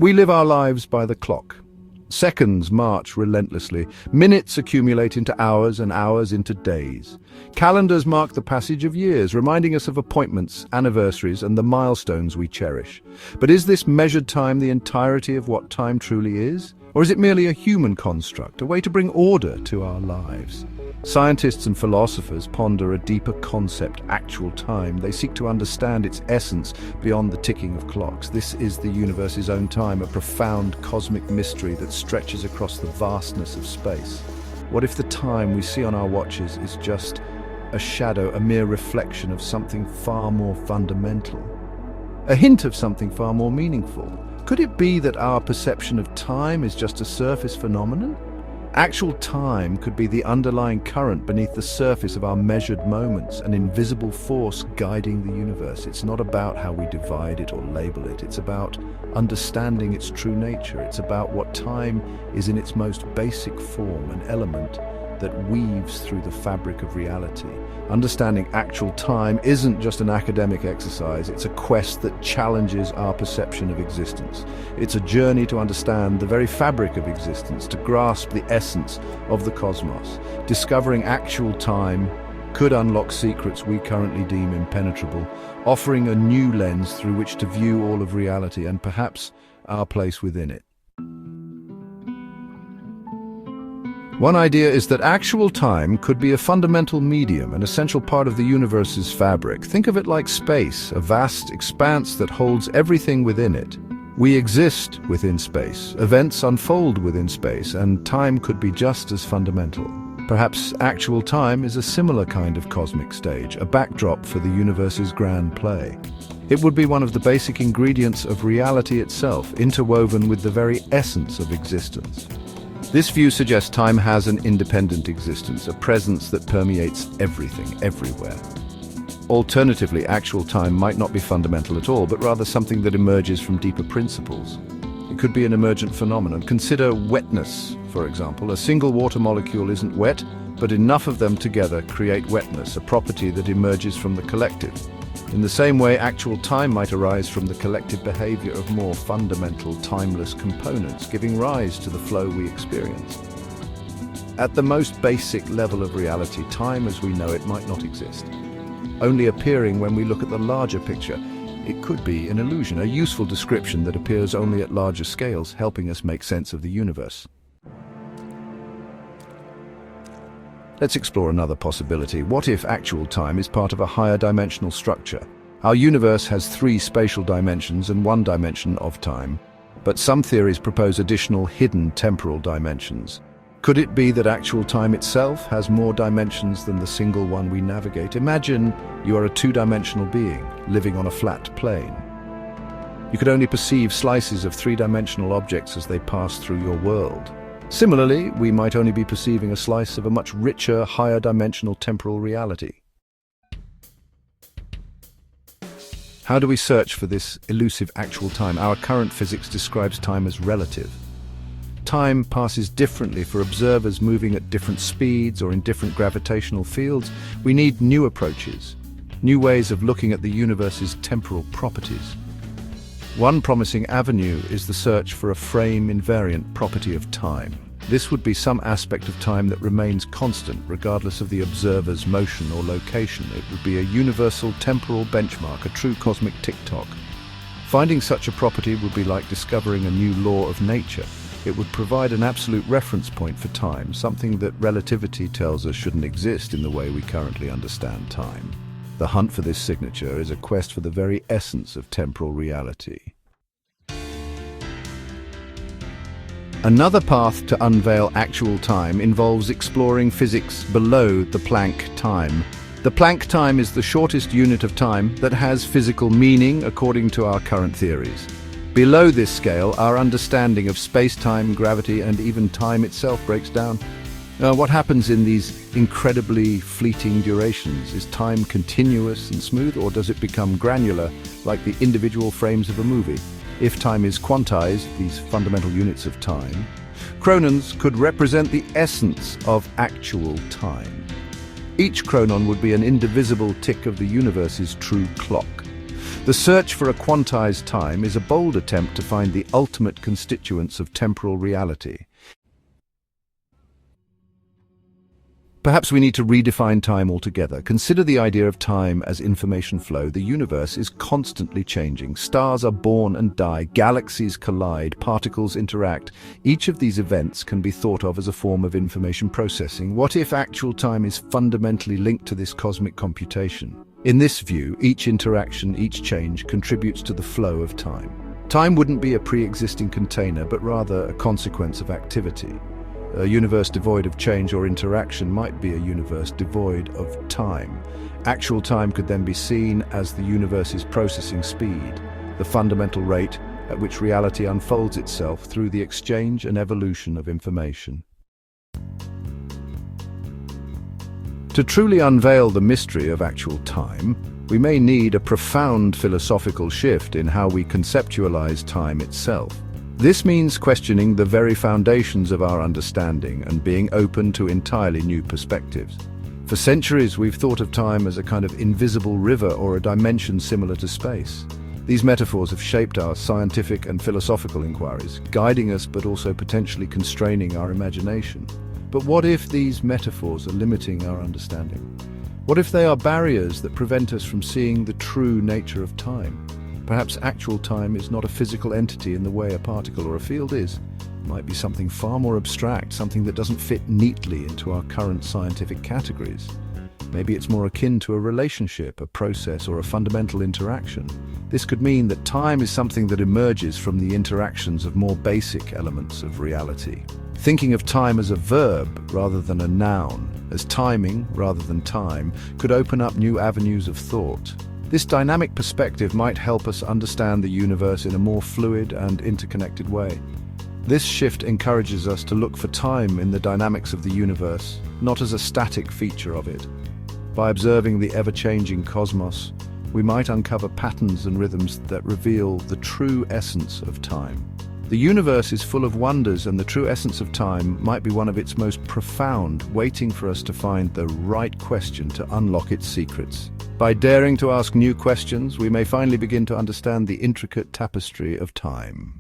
We live our lives by the clock. Seconds march relentlessly. Minutes accumulate into hours and hours into days. Calendars mark the passage of years, reminding us of appointments, anniversaries, and the milestones we cherish. But is this measured time the entirety of what time truly is? Or is it merely a human construct, a way to bring order to our lives? Scientists and philosophers ponder a deeper concept, actual time. They seek to understand its essence beyond the ticking of clocks. This is the universe's own time, a profound cosmic mystery that stretches across the vastness of space. What if the time we see on our watches is just a shadow, a mere reflection of something far more fundamental? A hint of something far more meaningful? Could it be that our perception of time is just a surface phenomenon? Actual time could be the underlying current beneath the surface of our measured moments, an invisible force guiding the universe. It's not about how we divide it or label it. It's about understanding its true nature. It's about what time is in its most basic form, an element that weaves through the fabric of reality. Understanding actual time isn't just an academic exercise, it's a quest that challenges our perception of existence. It's a journey to understand the very fabric of existence, to grasp the essence of the cosmos. Discovering actual time could unlock secrets we currently deem impenetrable, offering a new lens through which to view all of reality and perhaps our place within it. One idea is that actual time could be a fundamental medium, an essential part of the universe's fabric. Think of it like space, a vast expanse that holds everything within it. We exist within space, events unfold within space, and time could be just as fundamental. Perhaps actual time is a similar kind of cosmic stage, a backdrop for the universe's grand play. It would be one of the basic ingredients of reality itself, interwoven with the very essence of existence. This view suggests time has an independent existence, a presence that permeates everything, everywhere. Alternatively, actual time might not be fundamental at all, but rather something that emerges from deeper principles. It could be an emergent phenomenon. Consider wetness, for example. A single water molecule isn't wet, but enough of them together create wetness, a property that emerges from the collective. In the same way, actual time might arise from the collective behavior of more fundamental, timeless components, giving rise to the flow we experience. At the most basic level of reality, time as we know it might not exist, only appearing when we look at the larger picture. It could be an illusion, a useful description that appears only at larger scales, helping us make sense of the universe. Let's explore another possibility. What if actual time is part of a higher dimensional structure? Our universe has 3 spatial dimensions and 1 dimension of time, but some theories propose additional hidden temporal dimensions. Could it be that actual time itself has more dimensions than the single one we navigate? Imagine you are a 2-dimensional being living on a flat plane. You could only perceive slices of 3-dimensional objects as they pass through your world. Similarly, we might only be perceiving a slice of a much richer, higher dimensional temporal reality. How do we search for this elusive actual time? Our current physics describes time as relative. Time passes differently for observers moving at different speeds or in different gravitational fields. We need new approaches, new ways of looking at the universe's temporal properties. One promising avenue is the search for a frame-invariant property of time. This would be some aspect of time that remains constant regardless of the observer's motion or location. It would be a universal temporal benchmark, a true cosmic tick-tock. Finding such a property would be like discovering a new law of nature. It would provide an absolute reference point for time, something that relativity tells us shouldn't exist in the way we currently understand time. The hunt for this signature is a quest for the very essence of temporal reality. Another path to unveil actual time involves exploring physics below the Planck time. The Planck time is the shortest unit of time that has physical meaning according to our current theories. Below this scale, our understanding of space-time, gravity, and even time itself breaks down. What happens in these incredibly fleeting durations? Is time continuous and smooth, or does it become granular, like the individual frames of a movie? If time is quantized, these fundamental units of time, chronons could represent the essence of actual time. Each chronon would be an indivisible tick of the universe's true clock. The search for a quantized time is a bold attempt to find the ultimate constituents of temporal reality. Perhaps we need to redefine time altogether. Consider the idea of time as information flow. The universe is constantly changing. Stars are born and die, galaxies collide, particles interact. Each of these events can be thought of as a form of information processing. What if actual time is fundamentally linked to this cosmic computation? In this view, each interaction, each change contributes to the flow of time. Time wouldn't be a pre-existing container, but rather a consequence of activity. A universe devoid of change or interaction might be a universe devoid of time. Actual time could then be seen as the universe's processing speed, the fundamental rate at which reality unfolds itself through the exchange and evolution of information. To truly unveil the mystery of actual time, we may need a profound philosophical shift in how we conceptualize time itself. This means questioning the very foundations of our understanding and being open to entirely new perspectives. For centuries, we've thought of time as a kind of invisible river or a dimension similar to space. These metaphors have shaped our scientific and philosophical inquiries, guiding us but also potentially constraining our imagination. But what if these metaphors are limiting our understanding? What if they are barriers that prevent us from seeing the true nature of time? Perhaps actual time is not a physical entity in the way a particle or a field is. It might be something far more abstract, something that doesn't fit neatly into our current scientific categories. Maybe it's more akin to a relationship, a process, or a fundamental interaction. This could mean that time is something that emerges from the interactions of more basic elements of reality. Thinking of time as a verb rather than a noun, as timing rather than time, could open up new avenues of thought. This dynamic perspective might help us understand the universe in a more fluid and interconnected way. This shift encourages us to look for time in the dynamics of the universe, not as a static feature of it. By observing the ever-changing cosmos, we might uncover patterns and rhythms that reveal the true essence of time. The universe is full of wonders, and the true essence of time might be one of its most profound, waiting for us to find the right question to unlock its secrets. By daring to ask new questions, we may finally begin to understand the intricate tapestry of time.